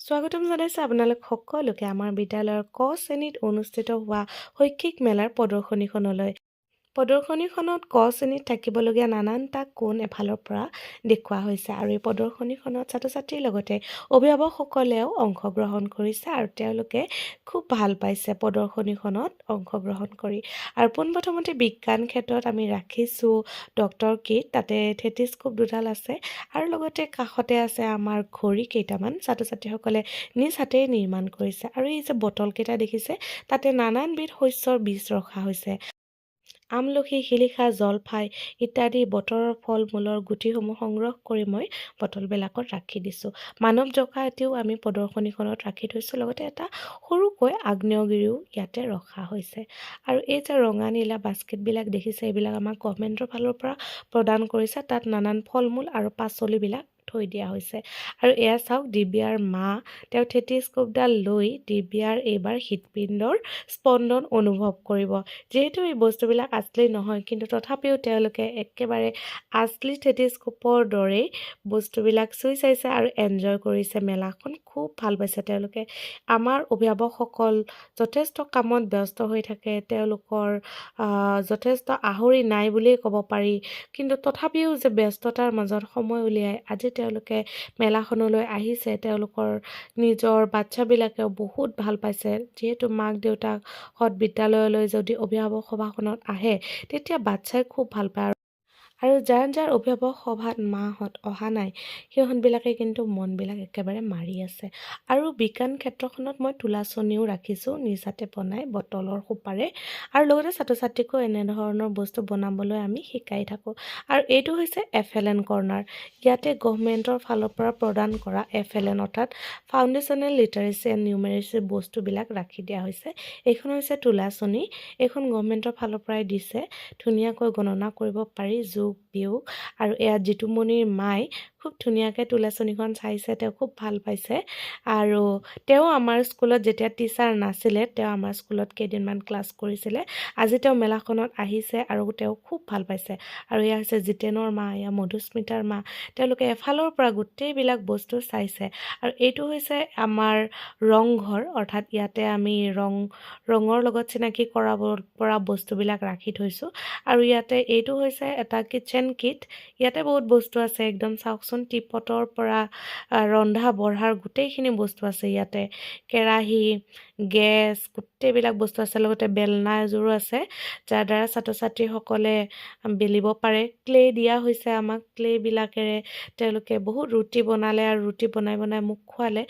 স্বাগতম জনাইছো আপোনালোক সকলোকে আমাৰ বিদ্যালয়ৰ ক শ্ৰেণীত অনুষ্ঠিত হোৱা শৈক্ষিক মেলাৰ প্ৰদৰ্শনীখনলৈ। প্ৰদৰ্শনীখনত ক শ্ৰেণীত থাকিবলগীয়া নানানটা কোণ এফালৰ পৰা দেখুওৱা হৈছে আৰু এই প্ৰদৰ্শনীখনত ছাত্ৰ-ছাত্ৰীৰ লগতে অভিভাৱকসকলেও অংশগ্ৰহণ কৰিছে আৰু তেওঁলোকে খুব ভাল পাইছে প্ৰদৰ্শনীখনত অংশগ্ৰহণ কৰি। আৰু পোনপ্ৰথমতে বিজ্ঞান ক্ষেত্ৰত আমি ৰাখিছোঁ ডক্টৰ কিট, তাতে থেটিস্কোপ দুডাল আছে আৰু লগতে কাষতে আছে আমাৰ ঘড়ী কেইটামান ছাত্ৰ-ছাত্ৰীসকলে নিজ হাতেৰে নিৰ্মাণ কৰিছে। আৰু এই যে বটলকেইটা দেখিছে তাতে নানানবিধ শস্যৰ বীজ ৰখা হৈছে। আমলখি, শিলিখা, জলফাই ইত্যাদি বতৰৰ ফল-মূলৰ গুটিসমূহ সংগ্ৰহ কৰি মই বটলবিলাকত ৰাখি দিছোঁ। মানৱ ডকাইতিও আমি প্ৰদৰ্শনীখনত ৰাখি থৈছোঁ, লগতে এটা সৰুকৈ আগ্নেয়গিৰিও ইয়াতে ৰখা হৈছে। আৰু এই যে ৰঙা নীলা বাস্কেটবিলাক দেখিছে, এইবিলাক আমাক গভৰ্ণমেণ্টৰ ফালৰ পৰা প্ৰদান কৰিছে। তাত নানান ফল-মূল আৰু পাচলিবিলাক থৈ দিয়া হৈছে। আৰু এয়া চাওক, দিব্যাৰ মা তেওঁ থেটিস্কোপডাল লৈ দিব্যাৰ এইবাৰ হৃদপিণ্ডৰ স্পন্দন অনুভৱ কৰিব। যিহেতু এই বস্তুবিলাক আচলি নহয়, কিন্তু তথাপিও তেওঁলোকে একেবাৰে আচলি থেটিস্কোপৰ দৰেই বস্তুবিলাক চুই চাইছে আৰু এনজয় কৰিছে। মেলাখন খুব ভাল পাইছে তেওঁলোকে। আমাৰ অভিভাৱকসকল যথেষ্ট কামত ব্যস্ত হৈ থাকে, তেওঁলোকৰ যথেষ্ট আহৰি নাই বুলিয়েই ক'ব পাৰি, কিন্তু তথাপিও যে ব্যস্ততাৰ মাজত সময় উলিয়াই আজি তেওঁলোকে মেলাখনলৈ আহিছে, তেওঁলোকৰ নিজৰ বাচ্ছাবিলাকেও বহুত ভাল পাইছে। যিহেতু মাক দেউতাকহঁত বিদ্যালয়লৈ যদি অভিভাৱক সভাখনত আহে তেতিয়া বাচ্ছাই খুব ভাল পায়। আৰু যাৰ যাৰ অভিভাৱক সভাত মাহঁত অহা নাই সিহঁতবিলাকে কিন্তু মনবিলাক একেবাৰে মাৰি আছে। আৰু বিজ্ঞান ক্ষেত্ৰখনত মই তুলাচনীও ৰাখিছোঁ নিজ হাতে বনাই বটলৰ সোপাৰে, আৰু লগতে ছাত্ৰ-ছাত্ৰীকো এনেধৰণৰ বস্তু বনাবলৈ আমি শিকাই থাকোঁ। আৰু এইটো হৈছে FLN কৰ্ণাৰ। ইয়াতে গভৰ্ণমেণ্টৰ ফালৰ পৰা প্ৰদান কৰা FLN অৰ্থাৎ ফাউণ্ডেশ্যনেল লিটাৰেচি এণ্ড নিউমেৰেচি বস্তুবিলাক ৰাখি দিয়া হৈছে। এইখন হৈছে তুলাচনী, এইখন গভৰ্ণমেণ্টৰ ফালৰ পৰাই দিছে। ধুনীয়াকৈ গণনা কৰিব পাৰি যোগ বিয়োগ। আৰু এয়া জিতুমণিৰ মাই খুব ধুনীয়াকৈ তুলাচনীখন চাইছে, তেওঁ খুব ভাল পাইছে। আৰু তেওঁ আমাৰ স্কুলত যেতিয়া টিচাৰ নাছিলে, তেওঁ আমাৰ স্কুলত কেইদিনমান ক্লাছ কৰিছিলে। আজি তেওঁ মেলাখনত আহিছে আৰু তেওঁ খুব ভাল পাইছে। আৰু এয়া হৈছে জিতেনৰ মা, এয়া মধুস্মিতাৰ মা, তেওঁলোকে এফালৰ পৰা গোটেইবিলাক বস্তু চাইছে। আৰু এইটো হৈছে আমাৰ ৰংঘৰ, অৰ্থাৎ ইয়াতে আমি ৰঙৰ লগত চিনাকি কৰাব পৰা বস্তুবিলাক ৰাখি থৈছোঁ। আৰু ইয়াতে এইটো হৈছে এটা কিটচেন কিট, ইয়াতে বহুত বস্তু আছে। একদম চাওকচোন, টিপটৰ পৰা ৰন্ধা বঢ়াৰ গোটেইখিনি বস্তু আছে ইয়াতে। কেৰাহী, গেছ, গোটেইবিলাক বস্তু আছে, লগতে বেলনা এযোৰো আছে যাৰ দ্বাৰা ছাত্ৰ-ছাত্ৰীসকলে বেলিব পাৰে। ক্লে দিয়া হৈছে আমাক, ক্লেবিলাকেৰে তেওঁলোকে বহুত ৰুটি বনালে আৰু ৰুটি বনাই বনাই মোক খোৱালে।